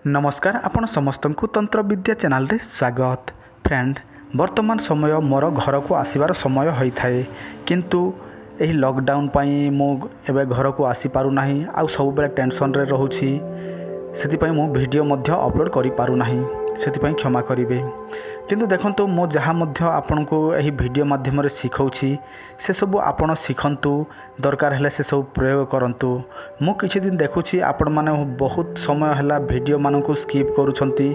नमस्कार आपण समस्त को तंत्र विद्या चैनल रे स्वागत। फ्रेंड, वर्तमान समय मोर घर को आसबार समय होता है किंतु यही लॉकडाउन पाई मु एबे घर को आसी पारु नाही आ सब बेले टेंशन रे रहूची सेति मु वीडियो मध्य अपलोड करि पारु नाही सेति क्षमा करिवे। किंतु देखंतु मो जहाँ मध्य आपन को यही वीडियो माध्यम रे सिखौछि से सब आपण सिखंतु दरकार हेले से सब प्रयोग करंतु। मु किछि दिन देखुछि आपण माने बहुत समय हला वीडियो मान को स्किप करूछंती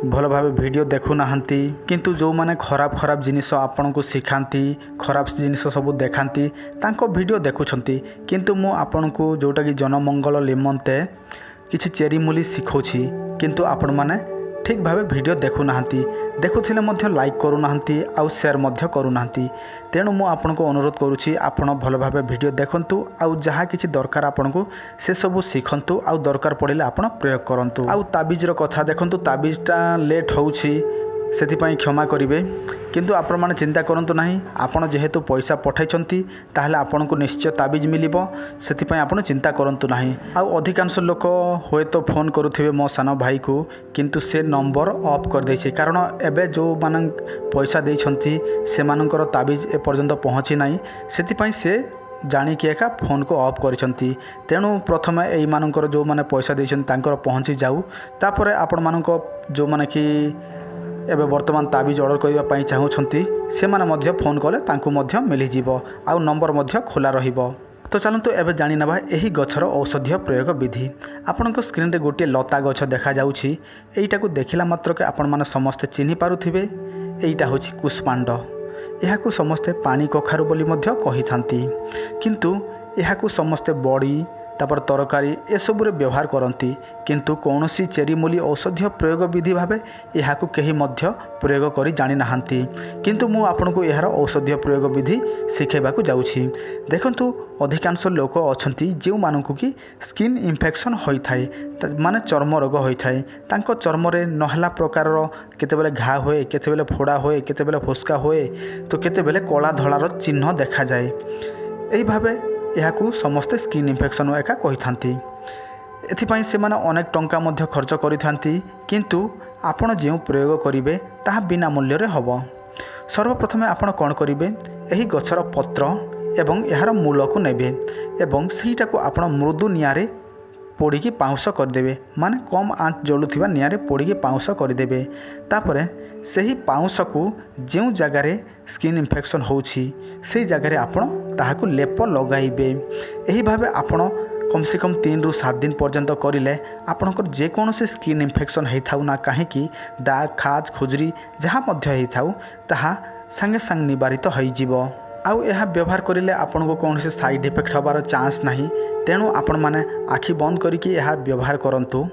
भल भाव वीडियो देखु नाहंती किंतु जो माने खराब जिनिस आपण को सिखांती खराब जिनिस सब देखांती तांको वीडियो देखुछंती किंतु मु आपण को जोटा कि जनमंगल निमंते किछि चेरी मूली सिखौछि किंतु आपण माने ठीक भाव वीडियो देखु नाहंती देखुथिले मध्य लाइक करू नाहंती आउ शेयर मध्य करू नाहंती। तेणु मु आपन को अनुरोध करूछि आपण भल भाव वीडियो देखंतु आउ जहाँ किछि दरकार आपन को से सब सिखंतु आउ दरकार पड़िले आपण प्रयोग करंतु। आउ ताबीज रो कथा देखंतु ताबीजटा लेट होउछि सेतिपई क्षमा करिवे किंतु आपण माने चिंता करंतु नाही आपण जेहेतु पैसा पठाइछंती ताहले आपण को निश्चय ताबीज मिलिबो सेतिपई आपण चिंता करंतु नाही। आउ अधिकांश लोक होय तो फोन करूथिबे मो सानो भाई को किंतु से नंबर ऑफ कर दैछि कारण एबे जो मान पैसा देइछंती से मानकर ताबीज ए पर्यंत पहुँची नाही सेतिपई से जानिकी एका फोन को ऑफ करिसंती। तेणु प्रथमे एई मानकर जो माने पैसा देइछन तांकर पहुँची जाऊ तापरे आपण मानक जो माने कि एबे वर्तमान ताबीज ऑर्डर करबा पई चाहउछंती से माने मध्य फोन कले तांको मध्य मिली जीवो आउ नंबर मध्य खोला रहिबो। तो चलंतु एबे जानि नबा एही गछर औषधीय प्रयोग विधि। आपनक स्क्रीन रे गोटे लता गछ देखा जाउछि एईटा को देखिला मात्र के आपण माने समस्त चिन्हि पारुथिबे एईटा होछि कुष्मांड। एहाकू समस्ते पानी कखारु बोली मध्य कहिथांती किंतु एहाकू समस्ते बड़ी तापर तरकारी ए सब रे व्यवहार करती किंतु कौनसी चेरी मूली औषधीय प्रयोग विधि भावे एहाकू केही मध्य प्रयोग करी जानि नाहंती किंतु मु आपनको एहार औषधीय प्रयोग विधि सिखेबाकू जाउछि। देखंतु अधिकांश लोक अछंती जे मानकू कि स्किन इन्फेक्शन होई थाए माने चर्म रोग होई थाए तांको चर्म रे नहला प्रकार केतेबेले घा होए केतेबेले फोड़ा होए केतेबेले फुस्का होए तो केतेबेले कला धଳାର चिन्ह देखा जाए। एही भावे यहाकू समस्ते स्किन इन्फेक्शन एका कही थांती एथिपाई से माने अनेक टंका मध्य खर्च करि थांती किंतु आपण जे प्रयोग करिवे ताहा बिना मूल्य रे हबो। सर्वप्रथमे आपण कोन करिवे एही गछर पत्र एवं यार मूल को नेबे एवं सेहीटा को आपण मृदु नियारे पोड़ी पाउंस करदेवे माने कम आंच जलुथिबा नियारे पोड़ी पाउंस करदेवे। तापरे सही पाउंस को जो जगार स्किन इन्फेक्शन होछि से जगार आपण ताहाकू लेप लगाइबे। एही भावे आपण कम से कम 3 ରୁ 7 दिन पर्यंत करिले आपणकर जेकोसी स्किन इन्फेक्शन होता ना कहीं दाग खाज खुजरी जहाँ होता ताहा संगे संग निवारित हो आउ यह व्यवहार करिले आपन को कौन से साइड इफेक्ट हबार चांस नहीं। तेणु आपण माने आखि बंद करिके यह व्यवहार करंतु।